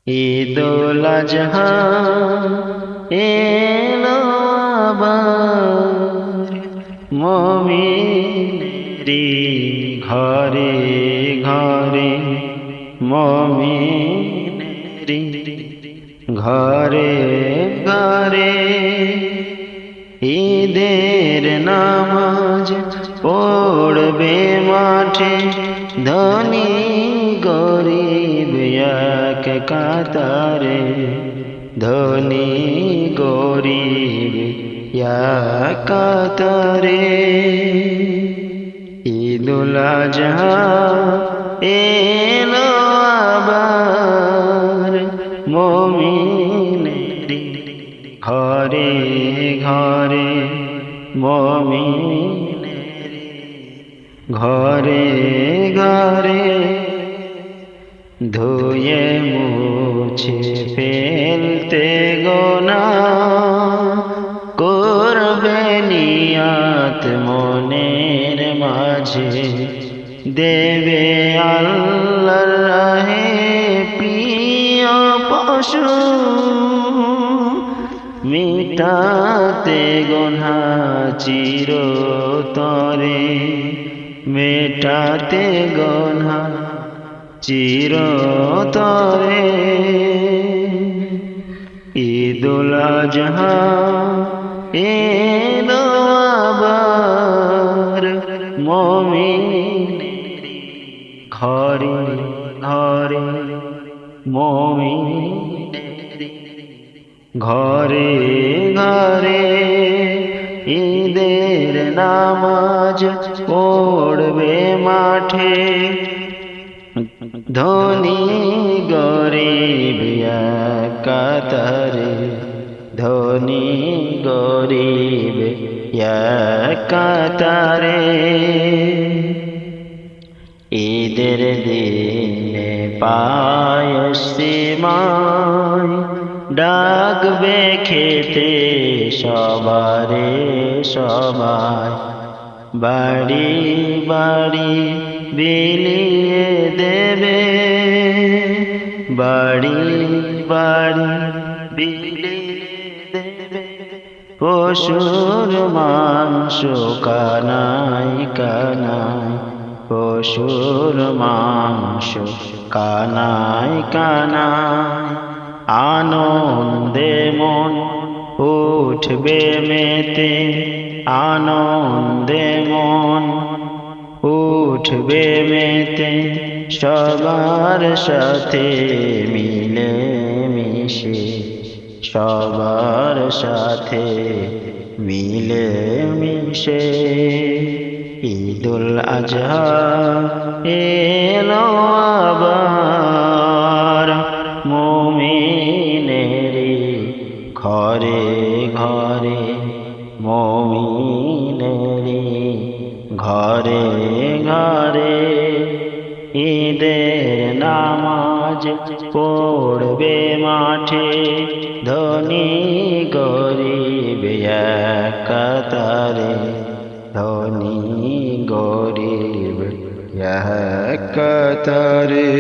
ঈদুল আজহা এলো আবার মুমিনেরি ঘরে ঘরে, মুমিনেরি ঘরে ঘরে। ঈদের নামাজ পড়বে মাঠে, ধনী গরিব এক কাতারে, ধনী গরিব এক কাতারে। ঈদুল আজহা এলো আবার মুমিনেরি ঘরে ঘরে, মুমিনেরি ঘরে ঘরে। ধুয়ে মুছে ফেলতে গুনাহ, করবে নিয়াত মনের মাঝে, দেবে আল্লাহর রাহে প্রিয় পশু, মিটাতে গুনাহ চিরতরে, মেটাতে গুনাহ চিরতরে। ঈদুল আজহা এলো আবার মুমিনেরি ঘরে ঘরে, মুমিনেরি ঘরে ঘরে। ঈদের নামাজ পড়বে মাঠে, ধনী গরিব এক কাতারে, ধনী গরিব এক কাতারে। ঈদের দিনে পায়েস সেমাই ডাকবে খেতে সবারে সবাই, বাড়ি বাড়ি বিলিয়ে দেবে, বাড়ি বাড়ি বিলিয়ে দেবে। পশুর মাংস কানাই কানাই, পশুর মাংস কানাই কানাই। আনন্দে মন উঠবে মেতে, আনন্দে মন উঠবে মেতে, সবার সাথে মিলে মিশে, সবার সাথে মিলে মিশে। ঈদুল আজহা এলো আবার মুমিনেরি ঘরে ঘরে, মুমিনেরি ঘরে ঘরে। ঈদের নামাজ পড়বে মাঠে, ধনী গরিব এক কাতারে, ধনী গরিব এক কাতারে।